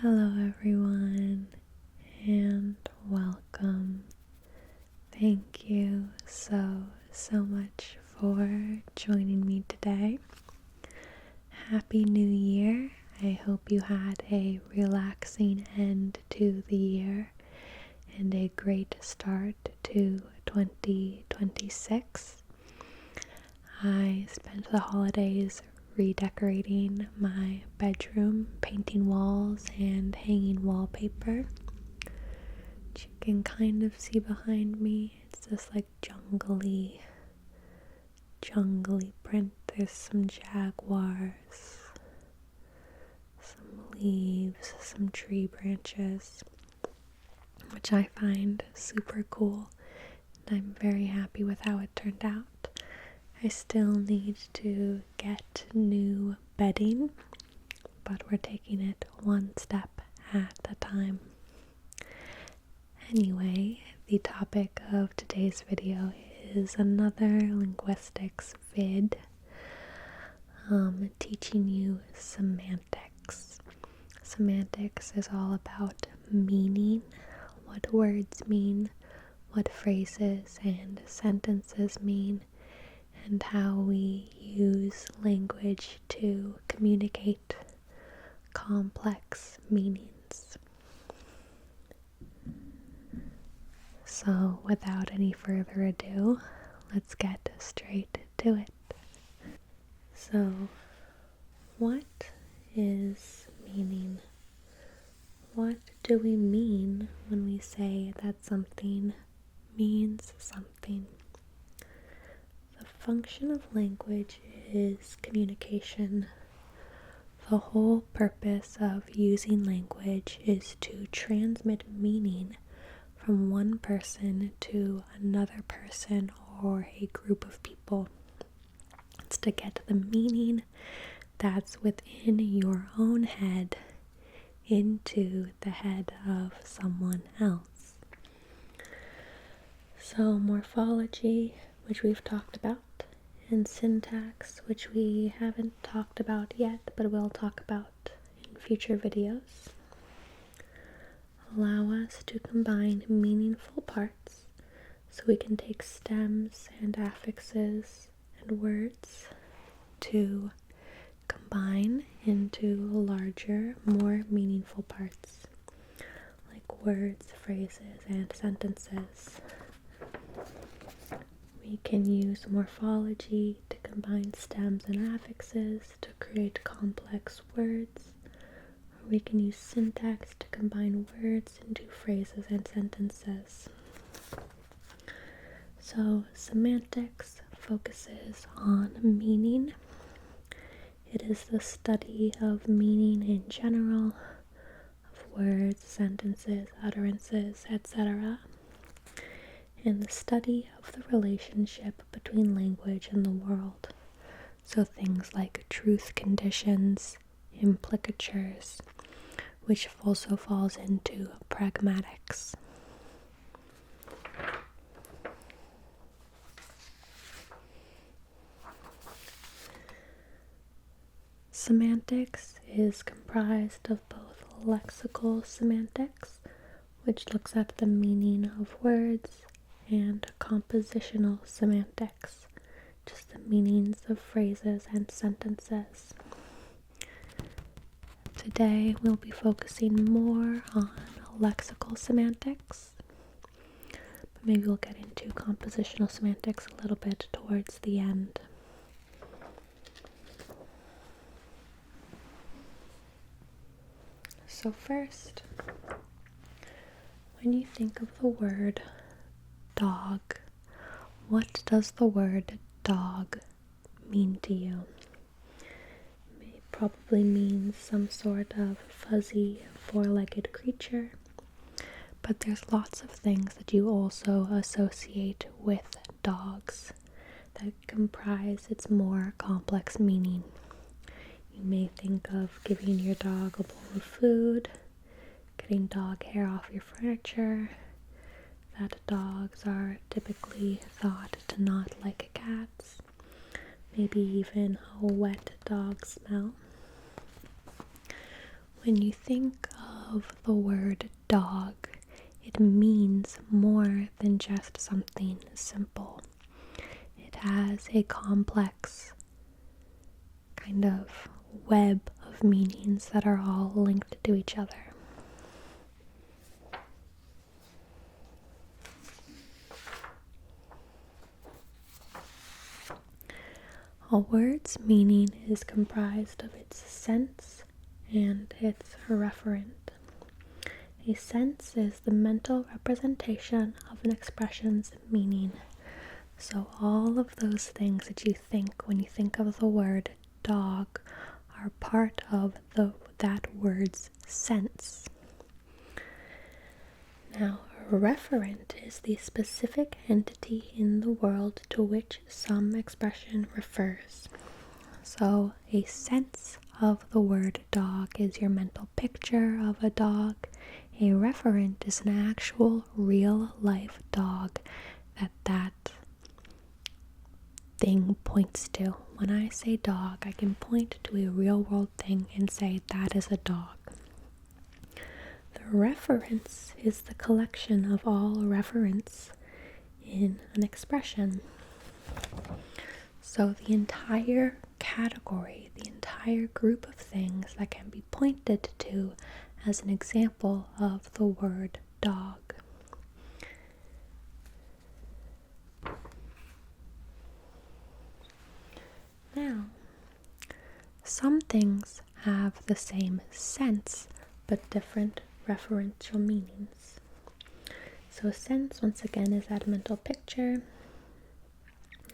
Hello everyone and welcome. Thank you so much for joining me today. Happy New Year. I hope you had a relaxing end to the year and a great start to 2026. I spent the holidays redecorating my bedroom, painting walls and hanging wallpaper. Which you can kind of see behind me. It's this like jungly print. There's some jaguars, some leaves, some tree branches, which I find super cool, and I'm very happy with how it turned out. I still need to get new bedding, but we're taking it one step at a time. Anyway, the topic of today's video is another linguistics vid, teaching you semantics. Semantics is all about meaning, what words mean, what phrases and sentences mean, and how we use language to communicate complex meanings. So, without any further ado, let's get straight to it. So, what is meaning? What do we mean when we say that something means something? The function of language is communication. The whole purpose of using language is to transmit meaning from one person to another person or a group of people. It's to get the meaning that's within your own head into the head of someone else. So morphology, which we've talked about, and syntax, which we haven't talked about yet, but we'll talk about in future videos, allow us to combine meaningful parts so we can take stems and affixes and words to combine into larger, more meaningful parts like words, phrases, and sentences. We can use morphology to combine stems and affixes to create complex words. Or we can use syntax to combine words into phrases and sentences. So, semantics focuses on meaning. It is the study of meaning in general, of words, sentences, utterances, etc., and the study of the relationship between language and the world. So things like truth conditions, implicatures, which also falls into pragmatics. Semantics is comprised of both lexical semantics, which looks at the meaning of words, and compositional semantics, just the meanings of phrases and sentences. Today we'll be focusing more on lexical semantics, but maybe we'll get into compositional semantics a little bit towards the end. So first, when you think of the word dog, what does the word dog mean to you? It probably means some sort of fuzzy, four-legged creature, but there's lots of things that you also associate with dogs that comprise its more complex meaning. You may think of giving your dog a bowl of food, getting dog hair off your furniture, that dogs are typically thought to not like cats, maybe even a wet dog smell. When you think of the word dog, it means more than just something simple. It has a complex kind of web of meanings that are all linked to each other. A word's meaning is comprised of its sense and its referent. A sense is the mental representation of an expression's meaning. So all of those things that you think when you think of the word dog are part of that word's sense. Now, a referent is the specific entity in the world to which some expression refers. So a sense of the word dog is your mental picture of a dog. A referent is an actual real life dog that thing points to. When I say dog, I can point to a real world thing and say that is a dog. The reference is the collection of all referents in an expression. So the entire category, the entire group of things that can be pointed to as an example of the word dog. Now, some things have the same sense but different referential meanings. So sense, once again, is that mental picture,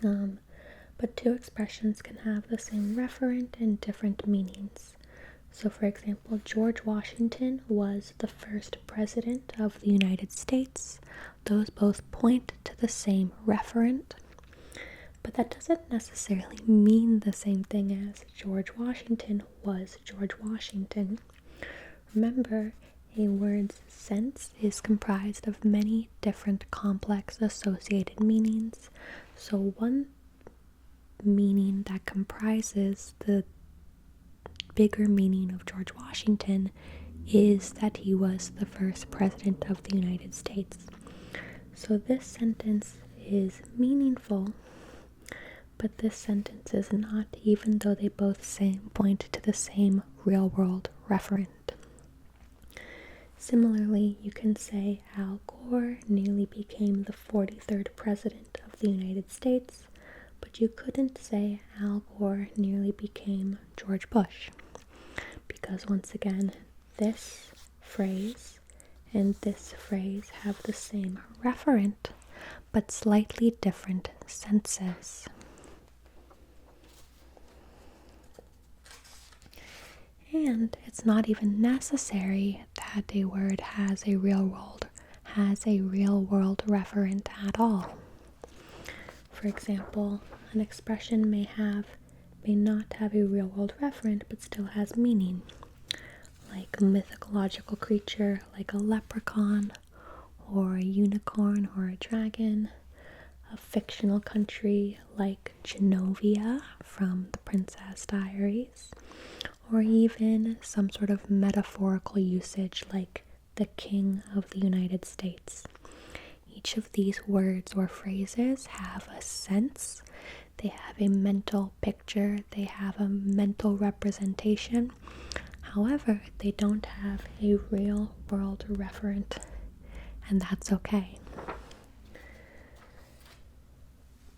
but two expressions can have the same referent and different meanings. So for example, George Washington was the first president of the United States. Those both point to the same referent, but that doesn't necessarily mean the same thing as George Washington was George Washington. Remember, a word's sense is comprised of many different complex associated meanings. So one meaning that comprises the bigger meaning of George Washington is that he was the first president of the United States. So this sentence is meaningful, but this sentence is not, even though they both point to the same real world referent. Similarly, you can say Al Gore nearly became the 43rd president of the United States, but you couldn't say Al Gore nearly became George Bush, because once again, this phrase and this phrase have the same referent, but slightly different senses. And it's not even necessary that a word has a real world referent at all. For example, an expression may not have a real world referent but still has meaning, like a mythological creature like a leprechaun or a unicorn or a dragon, a fictional country like Genovia from the Princess Diaries, or even some sort of metaphorical usage like the King of the United States. Each of these words or phrases have a sense, they have a mental picture, they have a mental representation. However, they don't have a real world referent, and that's okay.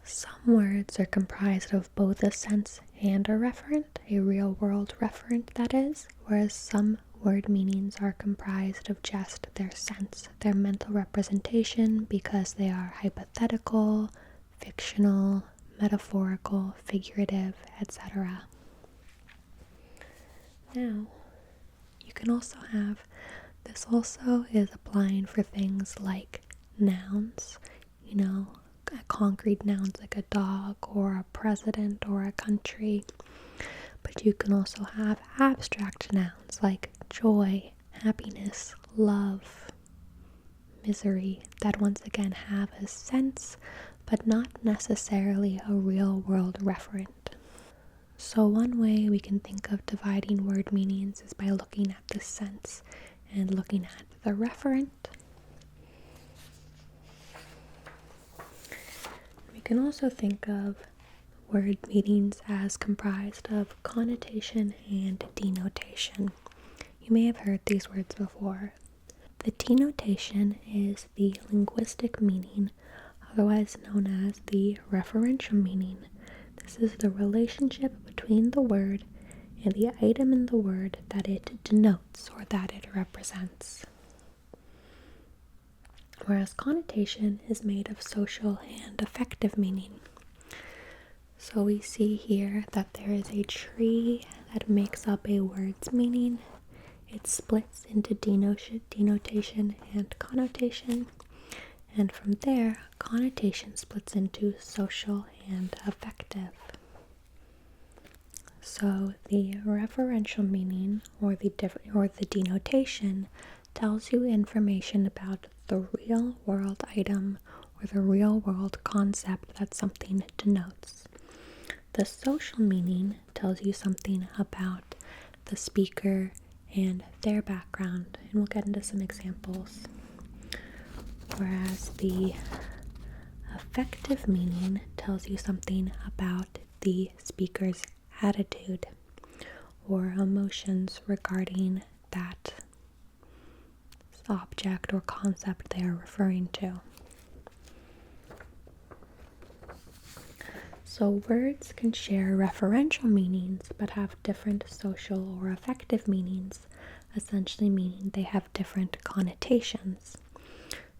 Some words are comprised of both a sense and a referent, a real world referent that is, whereas some word meanings are comprised of just their sense, their mental representation, because they are hypothetical, fictional, metaphorical, figurative, etc. Now, you can also have, this also is applying for things like nouns, concrete nouns like a dog or a president or a country. But you can also have abstract nouns like joy, happiness, love, misery, that once again have a sense, but not necessarily a real world referent. So one way we can think of dividing word meanings is by looking at the sense. and looking at the referent. We can also think of word meanings as comprised of connotation and denotation. You may have heard these words before. The denotation is the linguistic meaning, otherwise known as the referential meaning. This is the relationship between the word and the item in the word that it denotes or that it represents. Whereas connotation is made of social and affective meaning. So we see here that there is a tree that makes up a word's meaning. It splits into denotation and connotation. And from there, connotation splits into social and affective. So the referential meaning or the denotation tells you information about the real world item or the real world concept that something denotes. The social meaning tells you something about the speaker and their background, and we'll get into some examples. Whereas the affective meaning tells you something about the speaker's attitude or emotions regarding that object or concept they are referring to. So words can share referential meanings but have different social or affective meanings, essentially meaning they have different connotations.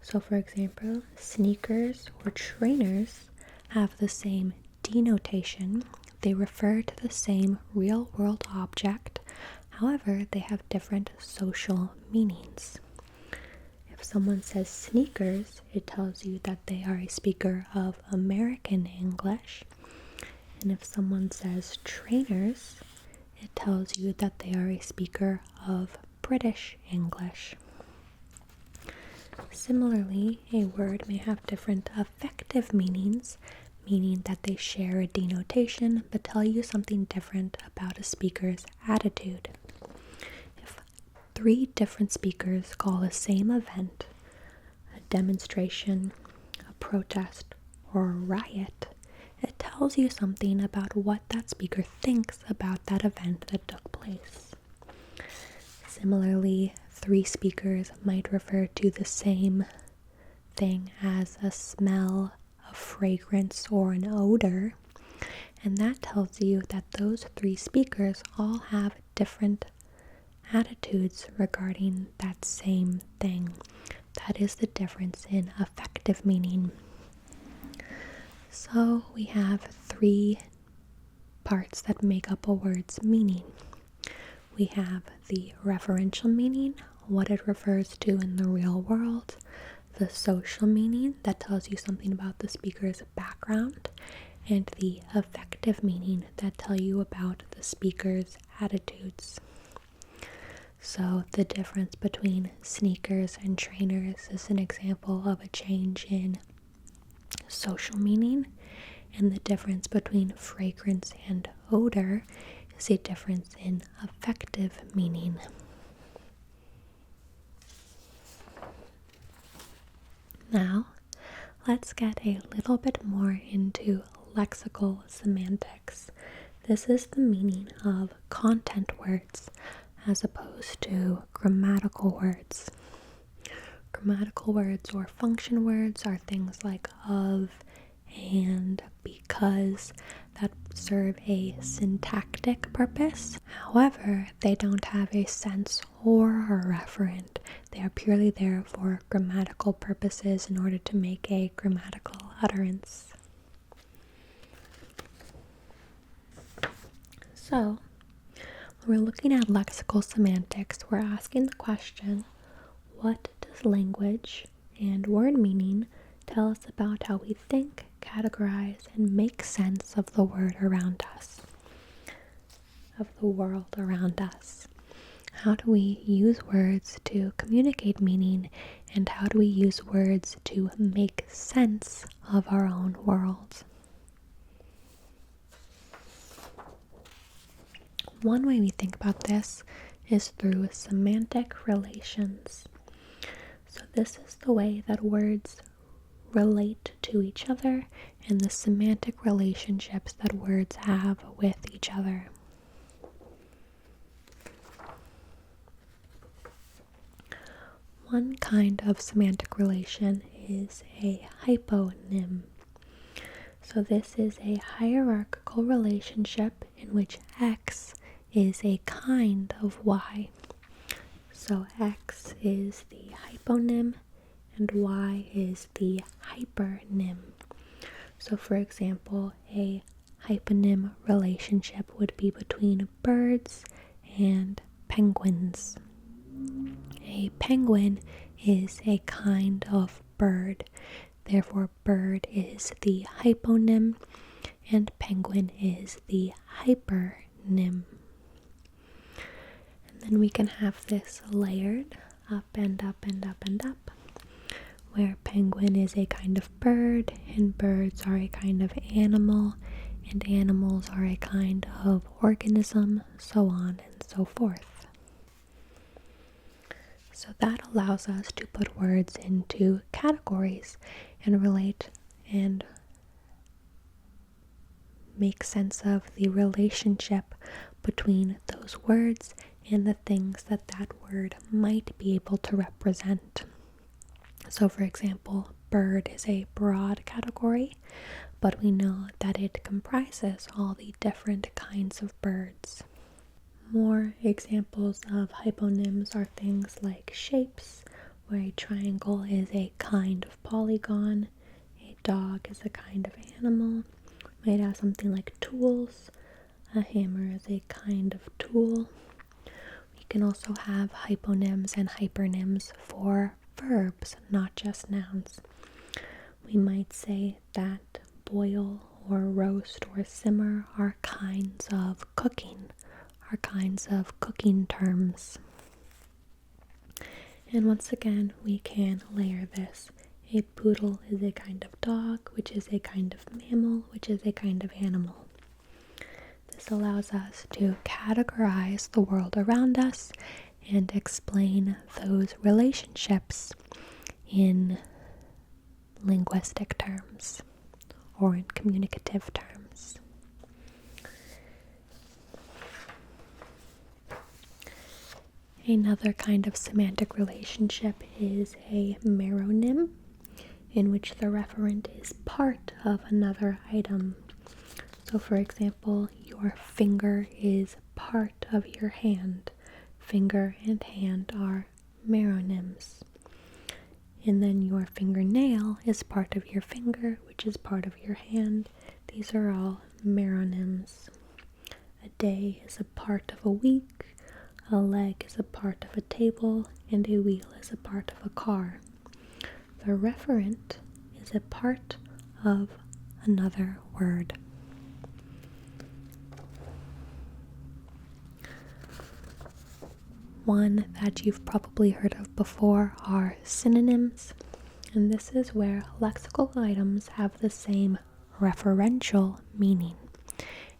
So for example, sneakers or trainers have the same denotation. They refer to the same real-world object. However, they have different social meanings. If someone says sneakers, it tells you that they are a speaker of American English. And if someone says trainers, it tells you that they are a speaker of British English. Similarly, a word may have different affective meanings, meaning that they share a denotation but tell you something different about a speaker's attitude. If 3 different speakers call the same event a demonstration, a protest, or a riot, it tells you something about what that speaker thinks about that event that took place. Similarly, 3 speakers might refer to the same thing as a smell, a fragrance, or an odor, and that tells you that those 3 speakers all have different attitudes regarding that same thing. That is the difference in affective meaning. So we have 3 parts that make up a word's meaning. We have the referential meaning, what it refers to in the real world, the social meaning that tells you something about the speaker's background, and the affective meaning that tell you about the speaker's attitudes. So the difference between sneakers and trainers is an example of a change in social meaning, and the difference between fragrance and odor is a difference in affective meaning. Now, let's get a little bit more into lexical semantics. This is the meaning of content words as opposed to grammatical words. Grammatical words or function words are things like of, and, because that serve a syntactic purpose. However, they don't have a sense or a referent. They are purely there for grammatical purposes in order to make a grammatical utterance. So, when we're looking at lexical semantics, we're asking the question, what does language and word meaning tell us about how we think, categorize, and make sense of the word around us, of the world around us? How do we use words to communicate meaning, and how do we use words to make sense of our own world? One way we think about this is through semantic relations. So this is the way that words relate to each other and the semantic relationships that words have with each other. One kind of semantic relation is a hyponym. So this is a hierarchical relationship in which X is a kind of Y. So X is the hyponym and Y is the hypernym. So for example, a hyponym relationship would be between birds and penguins. A penguin is a kind of bird. Therefore, bird is the hyponym and penguin is the hypernym. And then we can have this layered up and up and up and up, where penguin is a kind of bird and birds are a kind of animal and animals are a kind of organism, so on and so forth. So that allows us to put words into categories and relate and make sense of the relationship between those words and the things that that word might be able to represent. So for example, bird is a broad category, but we know that it comprises all the different kinds of birds. More examples of hyponyms are things like shapes, where a triangle is a kind of polygon, a dog is a kind of animal. We might have something like tools, a hammer is a kind of tool. We can also have hyponyms and hypernyms for verbs, not just nouns. We might say that boil or roast or simmer are kinds of cooking, are kinds of cooking terms. And once again, we can layer this. A poodle is a kind of dog, which is a kind of mammal, which is a kind of animal. This allows us to categorize the world around us and explain those relationships in linguistic terms or in communicative terms. Another kind of semantic relationship is a meronym, in which the referent is part of another item. So for example, your finger is part of your hand. Finger and hand are meronyms. And then your fingernail is part of your finger, which is part of your hand. These are all meronyms. A day is a part of a week. A leg is a part of a table, and a wheel is a part of a car. The referent is a part of another word. One that you've probably heard of before are synonyms, and this is where lexical items have the same referential meaning.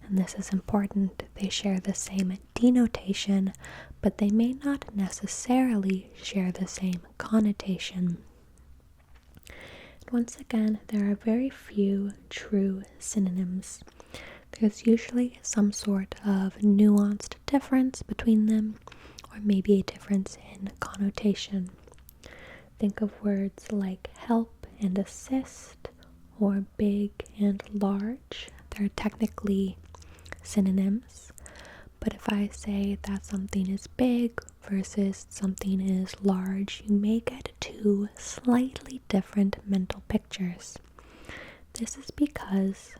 And this is important. They share the same denotation, but they may not necessarily share the same connotation. And once again, there are very few true synonyms. There's usually some sort of nuanced difference between them, or maybe a difference in connotation. Think of words like help and assist, or big and large. They're technically synonyms, but if I say that something is big versus something is large, you may get two slightly different mental pictures. This is because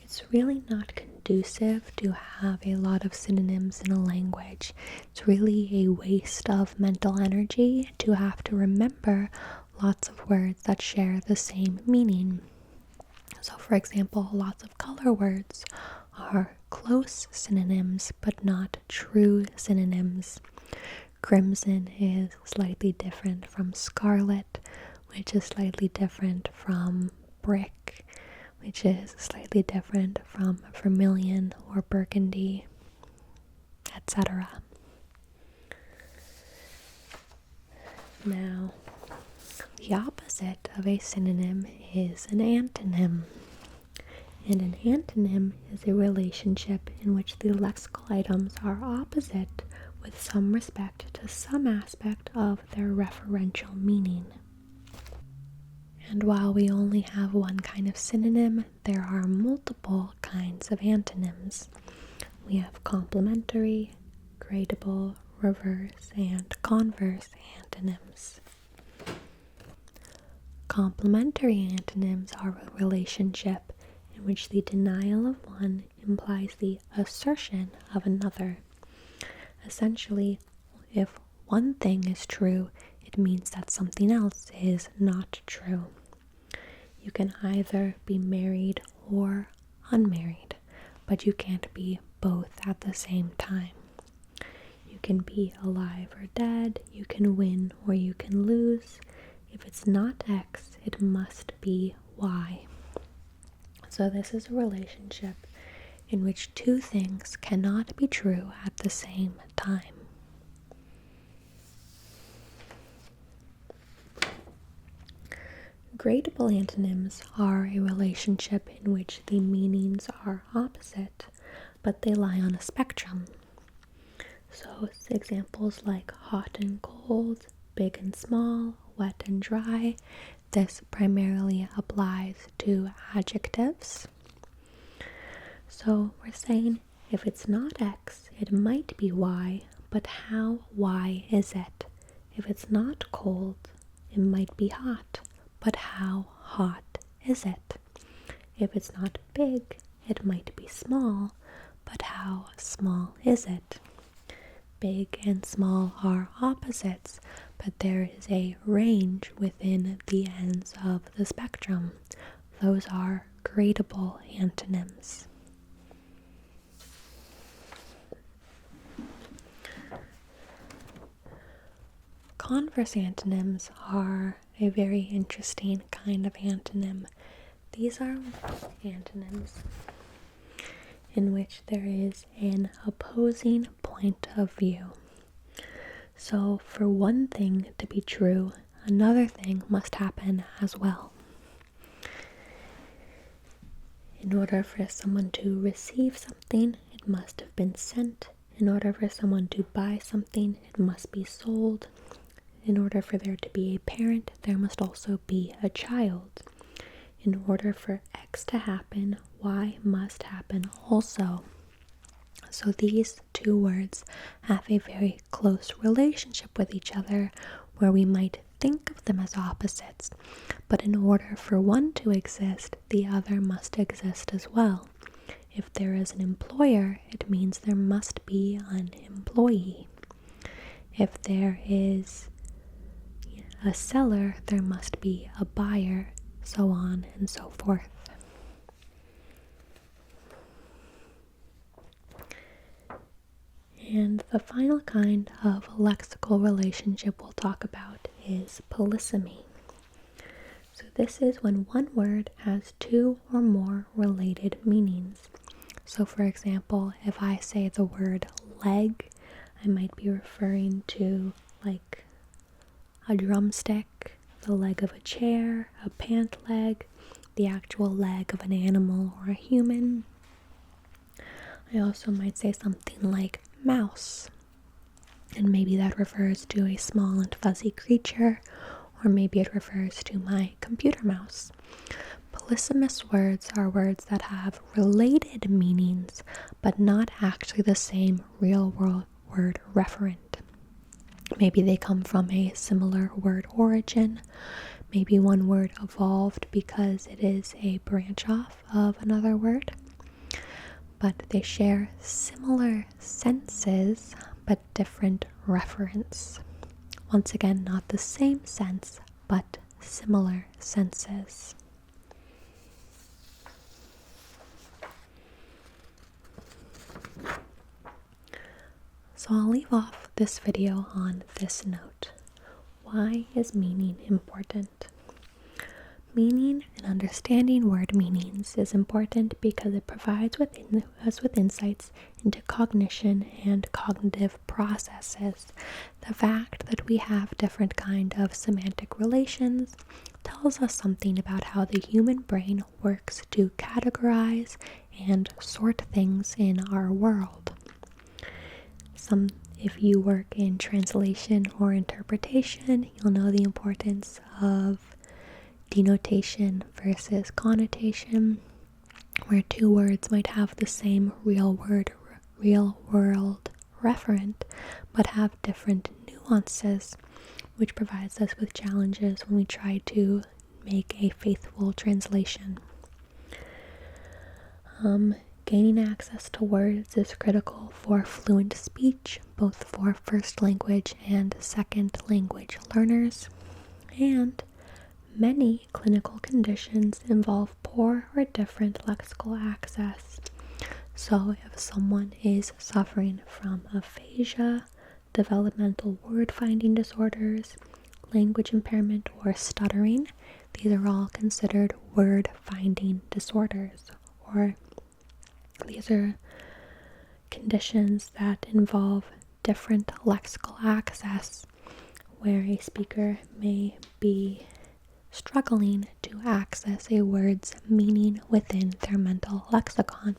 it's really not conducive to have a lot of synonyms in a language. It's really a waste of mental energy to have to remember lots of words that share the same meaning. So for example, lots of color words are close synonyms but not true synonyms. Crimson is slightly different from scarlet, which is slightly different from brick, which is slightly different from vermilion or burgundy, etc. Now, the opposite of a synonym is an antonym. And an antonym is a relationship in which the lexical items are opposite with some respect to some aspect of their referential meaning. And while we only have one kind of synonym, there are multiple kinds of antonyms. We have complementary, gradable, reverse, and converse antonyms. Complementary antonyms are a relationship in which the denial of one implies the assertion of another. Essentially, if one thing is true, it means that something else is not true. You can either be married or unmarried, but you can't be both at the same time. You can be alive or dead, you can win or you can lose. If it's not X, it must be Y. So this is a relationship in which two things cannot be true at the same time. Gradable antonyms are a relationship in which the meanings are opposite, but they lie on a spectrum. So examples like hot and cold, big and small, wet and dry. This primarily applies to adjectives. So we're saying if it's not X, it might be Y, but how Y is it? If it's not cold, it might be hot, but how hot is it? If it's not big, it might be small, but how small is it? Big and small are opposites, but there is a range within the ends of the spectrum. Those are gradable antonyms. Converse antonyms are a very interesting kind of antonym. These are antonyms in which there is an opposing point of view. So for one thing to be true, another thing must happen as well. In order for someone to receive something, it must have been sent. In order for someone to buy something, it must be sold. In order for there to be a parent, there must also be a child. In order for X to happen, Y must happen also. So these two words have a very close relationship with each other, where we might think of them as opposites, but in order for one to exist, the other must exist as well. If there is an employer, it means there must be an employee. If there is a seller, there must be a buyer, so on and so forth. And the final kind of lexical relationship we'll talk about is polysemy. So this is when one word has two or more related meanings. So for example, if I say the word leg, I might be referring to like a drumstick, the leg of a chair, a pant leg, the actual leg of an animal or a human. I also might say something like mouse, and maybe that refers to a small and fuzzy creature, or maybe it refers to my computer mouse. Polysemous words are words that have related meanings, but not actually the same real world word referent. Maybe they come from a similar word origin. Maybe one word evolved because it is a branch off of another word. But they share similar senses, but different reference. Once again, not the same sense, but similar senses. So I'll leave off this video on this note. Why is meaning important? meaning and understanding word meanings is important because it provides us with insights into cognition and cognitive processes. The fact that we have different kind of semantic relations tells us something about how the human brain works to categorize and sort things in our world. If you work in translation or interpretation, you'll know the importance of denotation versus connotation, where two words might have the same real world referent, but have different nuances, which provides us with challenges when we try to make a faithful translation. Gaining access to words is critical for fluent speech, both for first language and second language learners, and many clinical conditions involve poor or different lexical access. So if someone is suffering from aphasia, developmental word finding disorders, language impairment, or stuttering, these are all considered word finding disorders, or these are conditions that involve different lexical access, where a speaker may be struggling to access a word's meaning within their mental lexicon.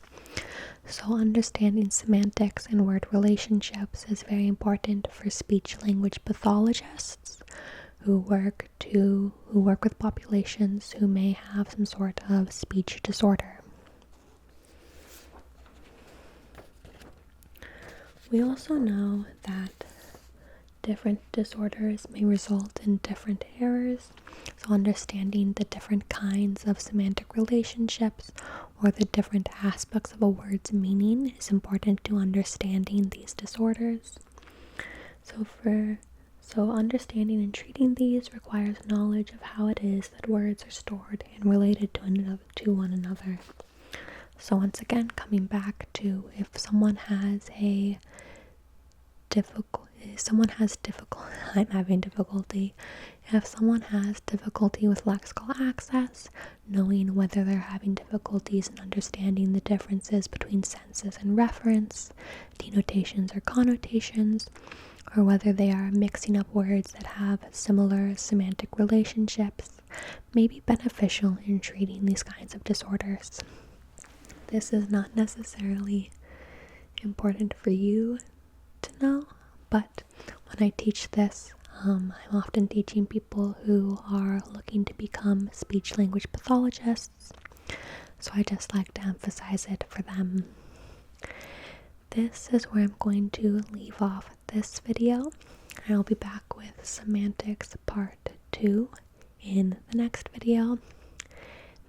So understanding semantics and word relationships is very important for speech-language pathologists who work with populations who may have some sort of speech disorder. We also know that different disorders may result in different errors, so understanding the different kinds of semantic relationships or the different aspects of a word's meaning is important to understanding these disorders. So understanding and treating these requires knowledge of how it is that words are stored and related to one another. So once again, coming back to if someone has If someone has difficulty with lexical access, knowing whether they're having difficulties in understanding the differences between senses and reference, denotations or connotations, or whether they are mixing up words that have similar semantic relationships, may be beneficial in treating these kinds of disorders. This is not necessarily important for you to know, but when I teach this, I'm often teaching people who are looking to become speech-language pathologists, so I just like to emphasize it for them. This is where I'm going to leave off this video. I'll be back with semantics part 2 in the next video.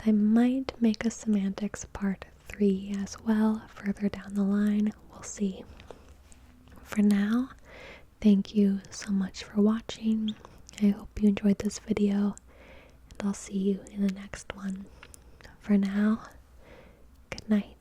I might make a semantics part 3 as well further down the line. We'll see. For now, thank you so much for watching. I hope you enjoyed this video, and I'll see you in the next one. For now, good night.